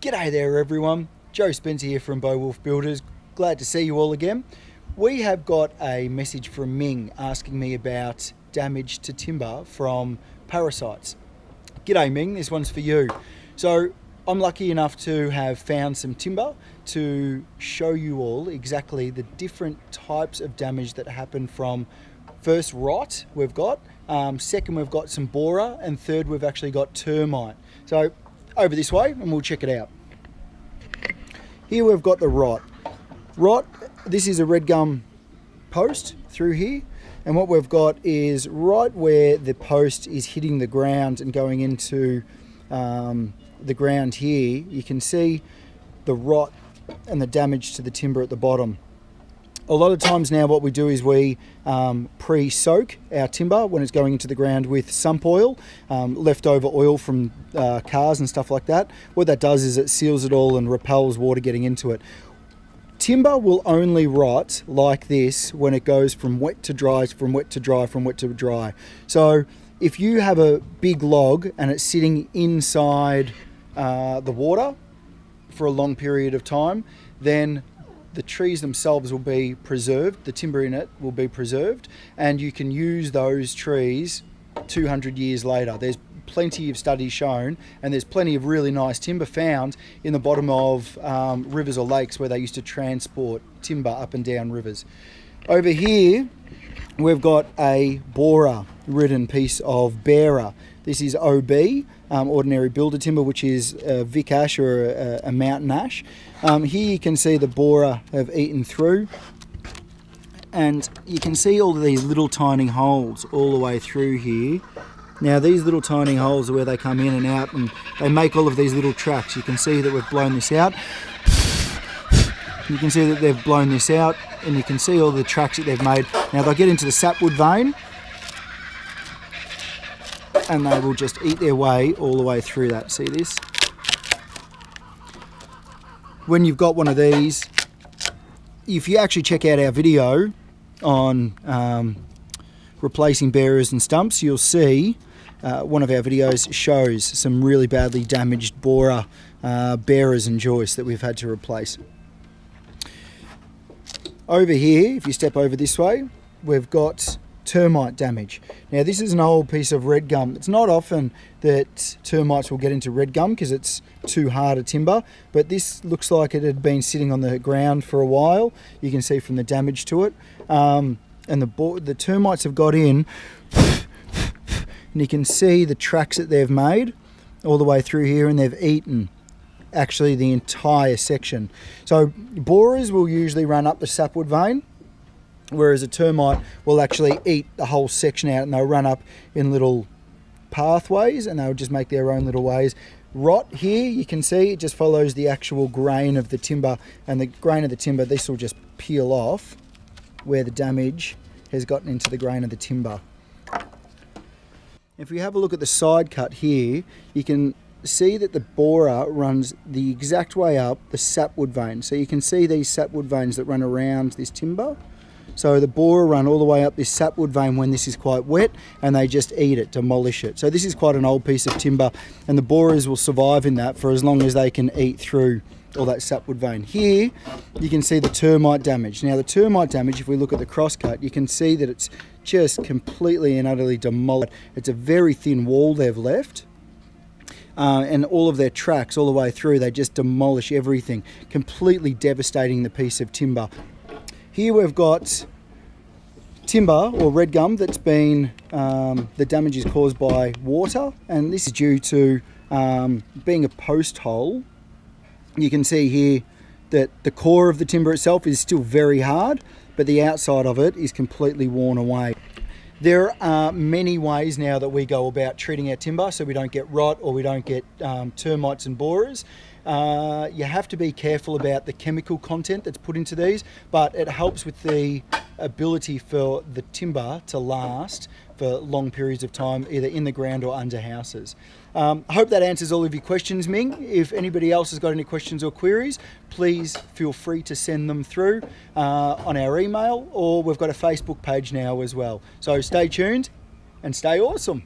G'day there everyone, Joe Spencer here from Beowulf Builders. Glad to see you all again. We have got a message from Ming asking me about damage to timber from parasites. G'day Ming, this one's for you. So I'm lucky enough to have found some timber to show you all exactly the different types of damage that happen from first rot we've got, second we've got some borer, and third we've actually got termite. So over this way and we'll check it out. Here we've got the rot. Rot, this is a red gum post through here, and what we've got is right where the post is hitting the ground and going into the ground here, you can see the rot and the damage to the timber at the bottom. A lot of times now what we do is we pre-soak our timber when it's going into the ground with sump oil, leftover oil from cars and stuff like that. What that does is it seals it all and repels water getting into it. Timber will only rot like this when it goes from wet to dry, from wet to dry, from wet to dry. So if you have a big log and it's sitting inside the water for a long period of time, then the trees themselves will be preserved, the timber in it will be preserved, and you can use those trees 200 years later. There's plenty of studies shown, and there's plenty of really nice timber found in the bottom of rivers or lakes where they used to transport timber up and down rivers. Over here, we've got a borer-ridden piece of bearer. This is OB, ordinary builder timber, which is Vic ash or a mountain ash. Here you can see the borer have eaten through, and you can see all of these little tiny holes all the way through here. Now these little tiny holes are where they come in and out, and they make all of these little tracks. You can see that we've blown this out. You can see that they've blown this out, and you can see all the tracks that they've made. Now they'll get into the sapwood vein, and they will just eat their way all the way through that. See this? When you've got one of these, if you actually check out our video on replacing bearers and stumps, you'll see one of our videos shows some really badly damaged borer bearers and joists that we've had to replace. Over here, if you step over this way, we've got termite damage. Now this is an old piece of red gum. It's not often that termites will get into red gum because it's too hard a timber, but this looks like it had been sitting on the ground for a while. You can see from the damage to it, and the termites have got in, and you can see the tracks that they've made all the way through here, and they've eaten actually the entire section. So borers will usually run up the sapwood vein, whereas a termite will actually eat the whole section out, and they'll run up in little pathways and they'll just make their own little ways. Rot here, you can see it just follows the actual grain of the timber, and the grain of the timber, this will just peel off where the damage has gotten into the grain of the timber. If we have a look at the side cut here, you can see that the borer runs the exact way up the sapwood vein. So you can see these sapwood veins that run around this timber. So the borer run all the way up this sapwood vein when this is quite wet, and they just eat it, demolish it. So this is quite an old piece of timber, and the borers will survive in that for as long as they can eat through all that sapwood vein. Here you can see the termite damage. Now the termite damage, if we look at the crosscut, you can see that it's just completely and utterly demolished. It's a very thin wall they've left. And all of their tracks all the way through, they just demolish everything, completely devastating the piece of timber. Here we've got timber or red gum that's been, the damage is caused by water, and this is due to being a post hole. You can see here that the core of the timber itself is still very hard, but the outside of it is completely worn away. There are many ways now that we go about treating our timber so we don't get rot or we don't get termites and borers. You have to be careful about the chemical content that's put into these, but it helps with the ability for the timber to last for long periods of time, either in the ground or under houses. I hope that answers all of your questions, Ming. If anybody else has got any questions or queries, please feel free to send them through on our email, or we've got a Facebook page now as well. So stay tuned and stay awesome.